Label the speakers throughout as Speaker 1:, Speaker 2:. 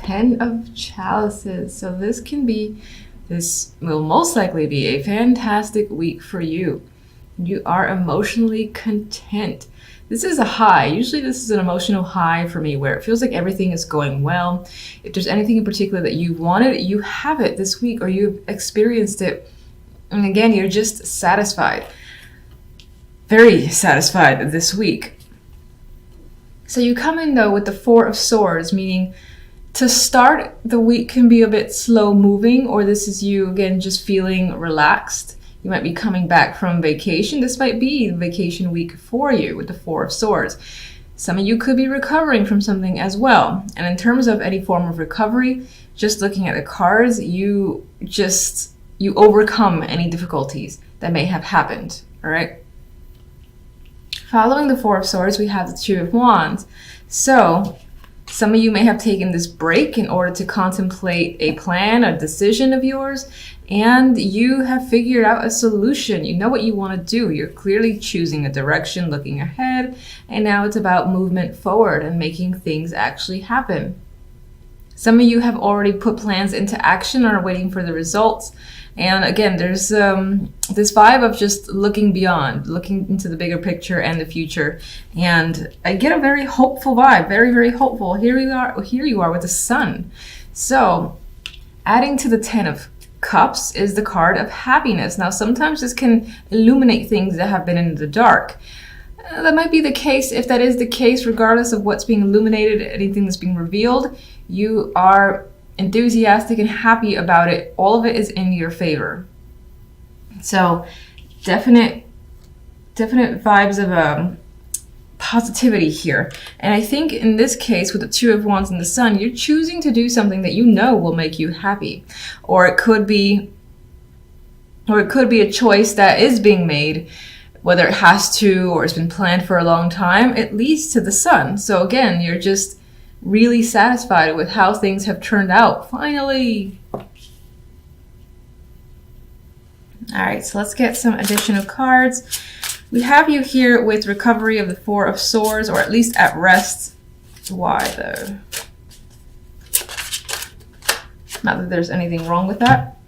Speaker 1: Ten of Chalices. So this will most likely be a fantastic week for you. You are emotionally content. This is a high. Usually this is an emotional high for me where it feels like everything is going well. If there's anything in particular that you wanted, you have it this week or you've experienced it. And again, you're just satisfied. Very satisfied this week. So you come in though with the Four of Swords, meaning to start the week can be a bit slow moving, or this is you again just feeling relaxed. You might be coming back from vacation. This might be the vacation week for you with the Four of Swords. Some of you could be recovering from something as well. And in terms of any form of recovery, just looking at the cards, you overcome any difficulties that may have happened, all right? Following the Four of Swords, we have the Two of Wands. So some of you may have taken this break in order to contemplate a plan, a decision of yours, and you have figured out a solution. You know what you want to do. You're clearly choosing a direction, looking ahead, and now it's about movement forward and making things actually happen. Some of you have already put plans into action and are waiting for the results. And again, there's this vibe of just looking beyond, looking into the bigger picture and the future. And I get a very hopeful vibe, very, very hopeful. Here you are with the Sun. So adding to the Ten of Cups is the card of happiness. Now, sometimes this can illuminate things that have been in the dark. That might be the case. If that is the case, regardless of what's being illuminated, anything that's being revealed, you are enthusiastic and happy about it. All of it is in your favor. So definite vibes of positivity here. And I think in this case with the Two of Wands and the Sun, you're choosing to do something that you know will make you happy. Or it could be a choice that is being made, whether it has to or it's been planned for a long time. It leads to the Sun. So again, you're just really satisfied with how things have turned out. Finally. All right, so let's get some additional cards. We have you here with recovery of the Four of Swords, or at least at rest. Why though? Not that there's anything wrong with that.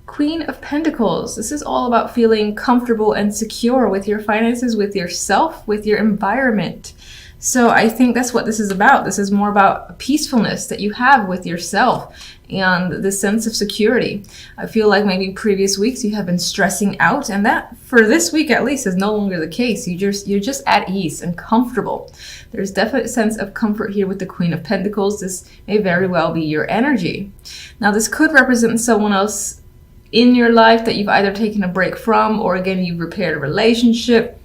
Speaker 1: Queen of Pentacles. This is all about feeling comfortable and secure with your finances, with yourself, with your environment. So I think that's what this is about. This is more about peacefulness that you have with yourself and the sense of security. I feel like maybe previous weeks you have been stressing out, and that for this week at least is no longer the case. You're just at ease and comfortable. There's definitely a sense of comfort here with the Queen of Pentacles. This may very well be your energy. Now this could represent someone else in your life that you've either taken a break from, or again you've repaired a relationship.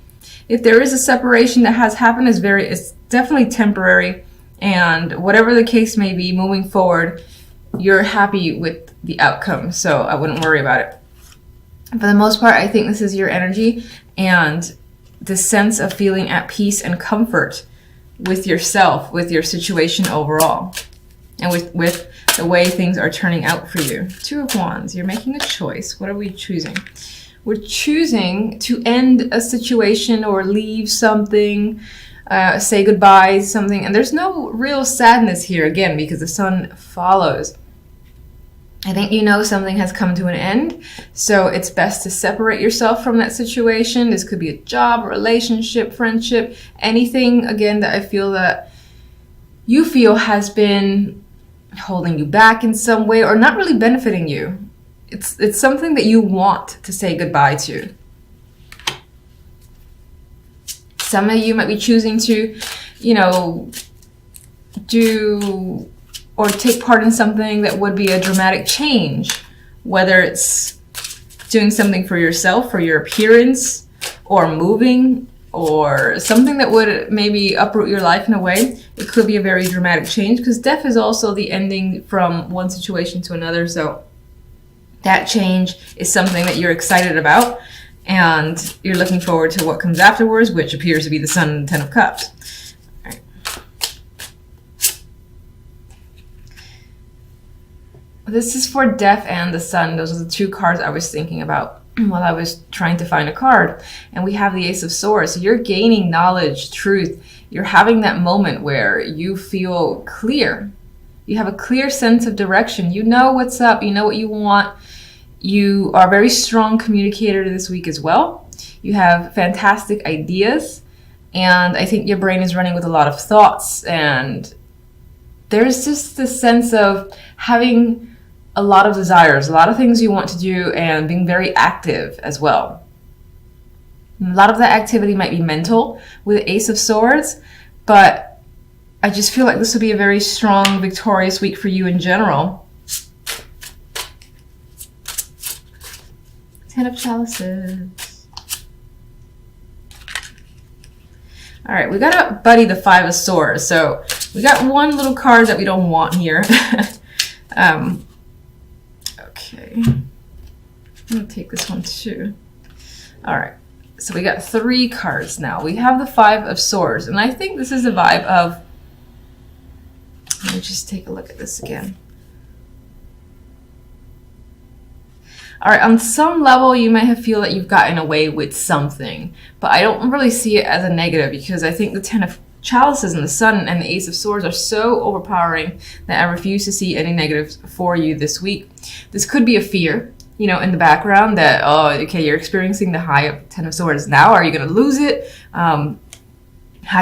Speaker 1: If there is a separation that has happened, it's definitely temporary, and whatever the case may be, moving forward, you're happy with the outcome, so I wouldn't worry about it. For the most part, I think this is your energy and the sense of feeling at peace and comfort with yourself, with your situation overall, and with the way things are turning out for you. Two of Wands, you're making a choice. What are we choosing? We're choosing to end a situation or leave something, say goodbye to something. And there's no real sadness here, again, because the Sun follows. I think you know something has come to an end, so it's best to separate yourself from that situation. This could be a job, relationship, friendship, anything, again, that I feel that you feel has been holding you back in some way or not really benefiting you. It's something that you want to say goodbye to. Some of you might be choosing to, do or take part in something that would be a dramatic change, whether it's doing something for yourself, for your appearance, or moving, or something that would maybe uproot your life in a way. It could be a very dramatic change, because death is also the ending from one situation to another. So that change is something that you're excited about, and you're looking forward to what comes afterwards, which appears to be the Sun and the Ten of Cups. All right. This is for Death and the Sun. Those are the two cards I was thinking about while I was trying to find a card. And we have the Ace of Swords. So you're gaining knowledge, truth. You're having that moment where you feel clear. You have a clear sense of direction. You know what's up. You know what you want. You are a very strong communicator this week as well. You have fantastic ideas. And I think your brain is running with a lot of thoughts. And there's just this sense of having a lot of desires, a lot of things you want to do, and being very active as well. A lot of that activity might be mental with the Ace of Swords, but I just feel like this will be a very strong, victorious week for you in general. Ten of Chalices. All right, we gotta buddy the Five of Swords. So we got one little card that we don't want here. Okay, I'm gonna take this one too. All right, so we got 3 cards now. We have the Five of Swords, and I think this is a vibe of, let me just take a look at this again. All right, on some level, you might have feel that you've gotten away with something, but I don't really see it as a negative, because I think the Ten of Chalices and the Sun and the Ace of Swords are so overpowering that I refuse to see any negatives for you this week. This could be a fear, you know, in the background that, oh, okay, you're experiencing the high of Ten of Swords now. Are you going to lose it? How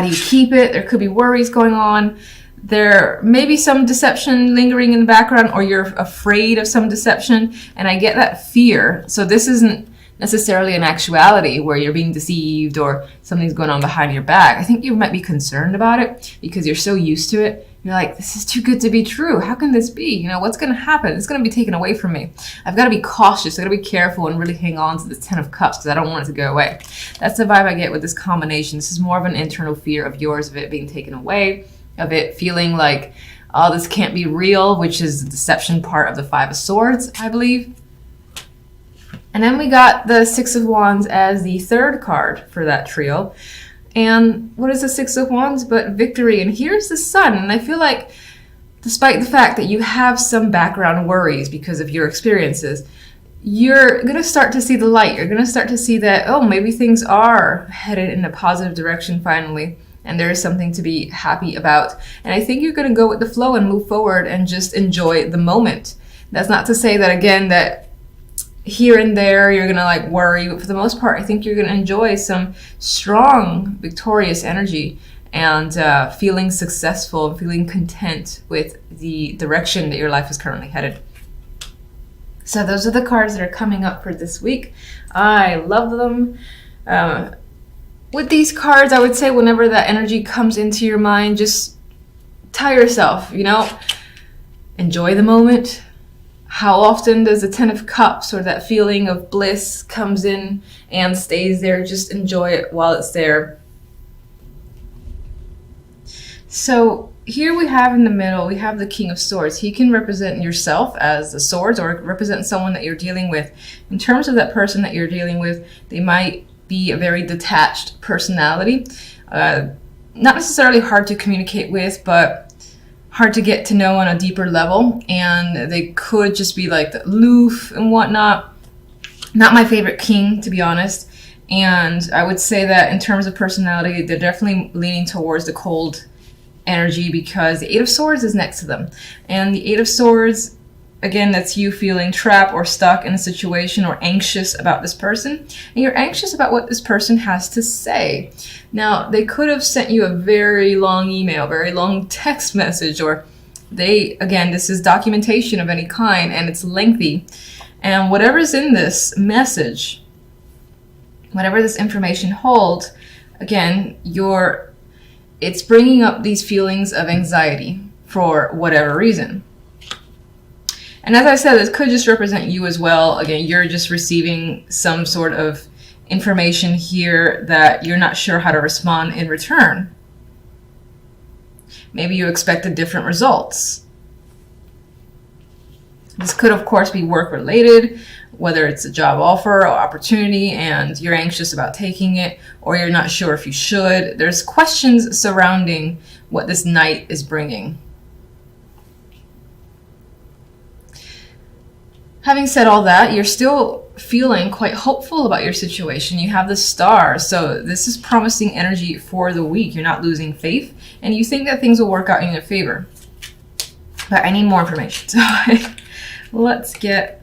Speaker 1: do you keep it? There could be worries going on. There may be some deception lingering in the background, or you're afraid of some deception, and I get that fear. So this isn't necessarily an actuality where you're being deceived or something's going on behind your back. I think you might be concerned about it because you're so used to it. You're like, this is too good to be true. How can this be? You know, what's going to happen? It's going to be taken away from me. I've got to be cautious. I've got to be careful and really hang on to this Ten of Cups because I don't want it to go away. That's the vibe I get with this combination. This is more of an internal fear of yours, of it being taken away, of it feeling like, oh, this can't be real, which is the deception part of the Five of Swords, I believe. And then we got the Six of Wands as the 3rd card for that trio. And what is the Six of Wands but victory? And here's the Sun. And I feel like, despite the fact that you have some background worries because of your experiences, you're going to start to see the light. You're going to start to see that, oh, maybe things are headed in a positive direction finally. And there is something to be happy about. And I think you're going to go with the flow and move forward and just enjoy the moment. That's not to say that, again, that here and there you're going to like worry. But for the most part, I think you're going to enjoy some strong, victorious energy and feeling successful, feeling content with the direction that your life is currently headed. So those are the cards that are coming up for this week. I love them. With these cards, I would say whenever that energy comes into your mind, just tell yourself, you know, enjoy the moment. How often does the Ten of Cups or that feeling of bliss comes in and stays there? Just enjoy it while it's there. So here we have in the middle, we have the King of Swords. He can represent yourself as the swords or represent someone that you're dealing with. In terms of that person that you're dealing with, they might be a very detached personality. Not necessarily hard to communicate with, but hard to get to know on a deeper level. And they could just be like aloof and whatnot. Not my favorite king, to be honest. And I would say that in terms of personality, they're definitely leaning towards the cold energy because the Eight of Swords is next to them. And the Eight of Swords, again, that's you feeling trapped or stuck in a situation or anxious about this person. And you're anxious about what this person has to say. Now, they could have sent you a very long email, very long text message, or again, this is documentation of any kind and it's lengthy. And whatever's in this message, whatever this information holds, again, it's bringing up these feelings of anxiety for whatever reason. And as I said, this could just represent you as well. Again, you're just receiving some sort of information here that you're not sure how to respond in return. Maybe you expected different results. This could, of course, be work-related, whether it's a job offer or opportunity, and you're anxious about taking it, or you're not sure if you should. There's questions surrounding what this Knight is bringing. Having said all that, you're still feeling quite hopeful about your situation. You have the Star, so this is promising energy for the week. You're not losing faith, and you think that things will work out in your favor. But I need more information. So let's get...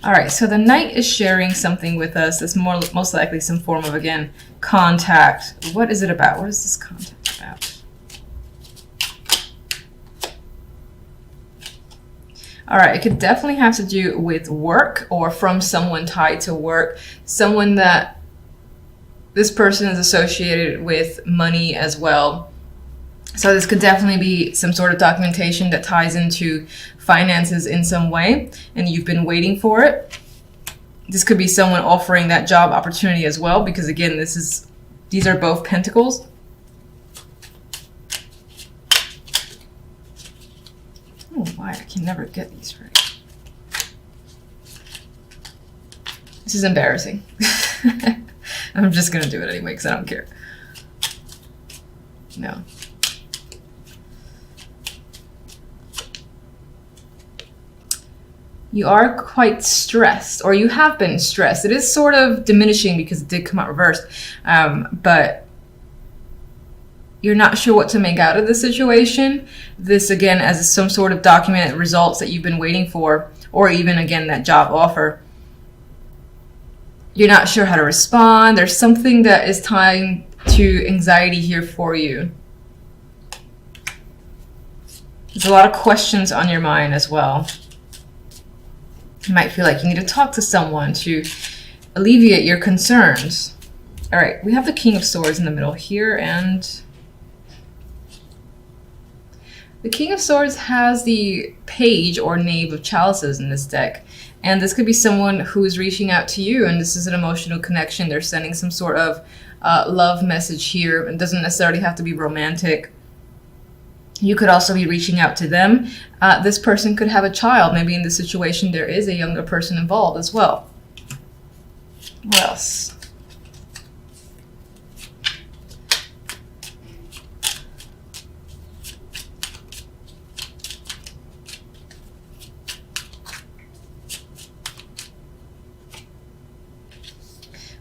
Speaker 1: All right, so the Knight is sharing something with us. It's most likely some form of, again, contact. What is it about? What is this contact about? All right, it could definitely have to do with work or from someone tied to work, someone that this person is associated with money as well. So this could definitely be some sort of documentation that ties into finances in some way, and you've been waiting for it. This could be someone offering that job opportunity as well, because again, these are both pentacles. Oh, why? I can never get these right. This is embarrassing. I'm just going to do it anyway because I don't care. No. You are quite stressed, or you have been stressed. It is sort of diminishing because it did come out reversed, but you're not sure what to make out of the situation. This, again, as some sort of documented results that you've been waiting for, or even, again, that job offer. You're not sure how to respond. There's something that is tying to anxiety here for you. There's a lot of questions on your mind as well. You might feel like you need to talk to someone to alleviate your concerns. All right, we have the King of Swords in the middle here, and the King of Swords has the Page or Knave of Chalices in this deck. And this could be someone who is reaching out to you, and this is an emotional connection. They're sending some sort of love message here. It doesn't necessarily have to be romantic. You could also be reaching out to them. This person could have a child. Maybe in this situation there is a younger person involved as well. What else?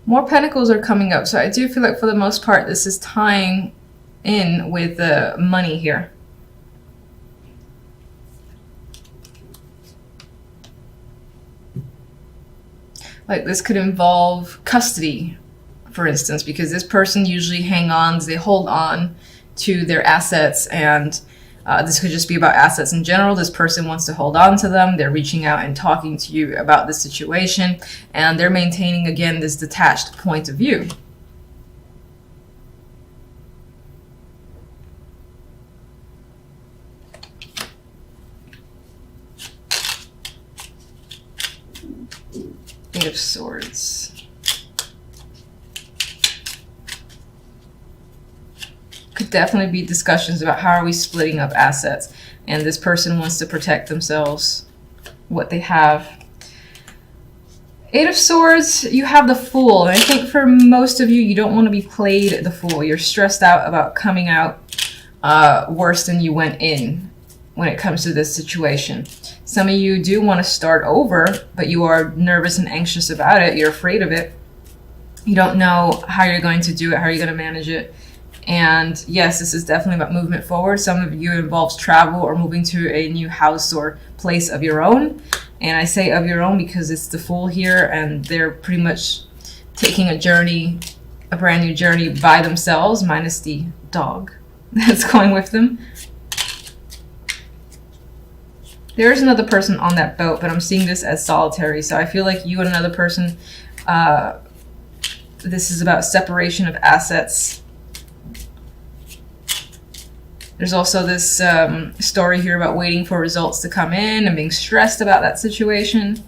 Speaker 1: More pentacles are coming up, so I do feel like for the most part this is tying in with the money here. Like this could involve custody, for instance, because this person usually they hold on to their assets, and this could just be about assets in general. This person wants to hold on to them. They're reaching out and talking to you about the situation, and they're maintaining, again, this detached point of view. Eight of Swords. Could definitely be discussions about how are we splitting up assets, and this person wants to protect themselves, what they have. Eight of Swords, you have the Fool, and I think for most of you, you don't want to be played the Fool. You're stressed out about coming out worse than you went in when it comes to this situation. Some of you do want to start over, but you are nervous and anxious about it. You're afraid of it. You don't know how you're going to do it, how you're going to manage it. And yes, this is definitely about movement forward. Some of you involves travel or moving to a new house or place of your own. And I say of your own because it's the Fool here, and they're pretty much taking a journey, a brand new journey by themselves, minus the dog that's going with them. There is another person on that boat, but I'm seeing this as solitary. So I feel like you and another person, this is about separation of assets. There's also this story here about waiting for results to come in and being stressed about that situation.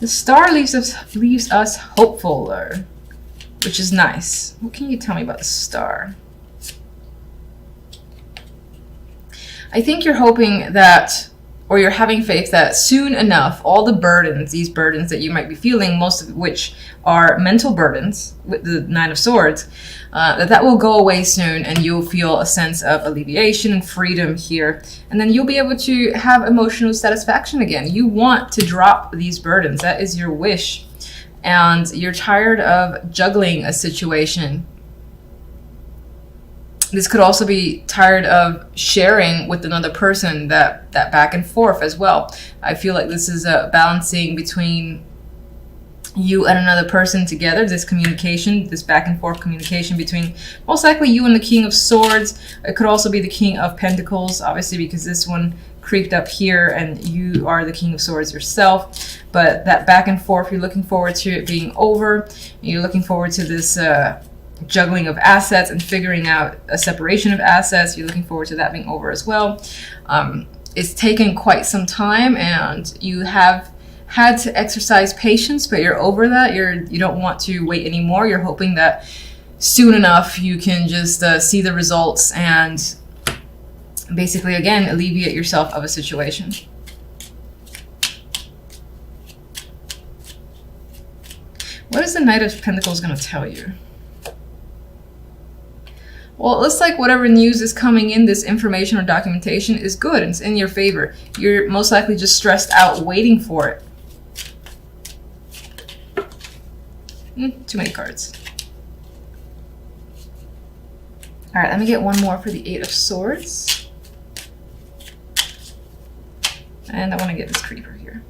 Speaker 1: The Star leaves us hopeful, though, which is nice. What can you tell me about the Star? I think you're hoping that, or you're having faith that soon enough, all the burdens, these burdens that you might be feeling, most of which are mental burdens, with the Nine of Swords, that will go away soon, and you'll feel a sense of alleviation and freedom here. And then you'll be able to have emotional satisfaction again. You want to drop these burdens. That is your wish. And you're tired of juggling a situation. This could also be tired of sharing with another person, that back and forth as well. I feel like this is a balancing between you and another person together, this communication, this back and forth communication between most likely you and the King of Swords. It could also be the King of Pentacles, obviously, because this one creeped up here and you are the King of Swords yourself. But that back and forth, you're looking forward to it being over. You're looking forward to this juggling of assets and figuring out a separation of assets. You're looking forward to that being over as well. It's taken quite some time and you have had to exercise patience, but you're over that. You don't want to wait anymore. You're hoping that soon enough you can just see the results and basically, again, alleviate yourself of a situation. What is the Knight of Pentacles going to tell you? Well, it looks like whatever news is coming in, this information or documentation is good. It's in your favor. You're most likely just stressed out waiting for it. Too many cards. All right, let me get one more for the Eight of Swords. And I want to get this creeper here.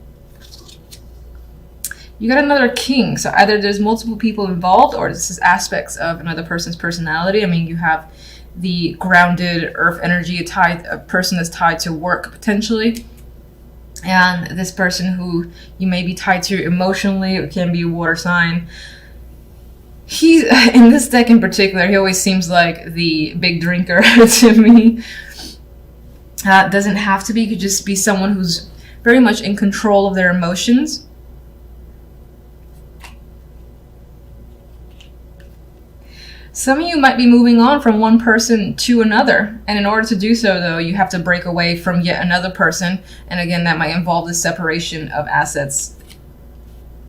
Speaker 1: You got another king. So either there's multiple people involved or this is aspects of another person's personality. I mean, you have the grounded earth energy, a person that's tied to work potentially. And this person who you may be tied to emotionally, it can be a water sign. He, in this deck in particular, he always seems like the big drinker to me. Doesn't have to be, could just be someone who's very much in control of their emotions. Some of you might be moving on from one person to another. And in order to do so, though, you have to break away from yet another person. And again, that might involve the separation of assets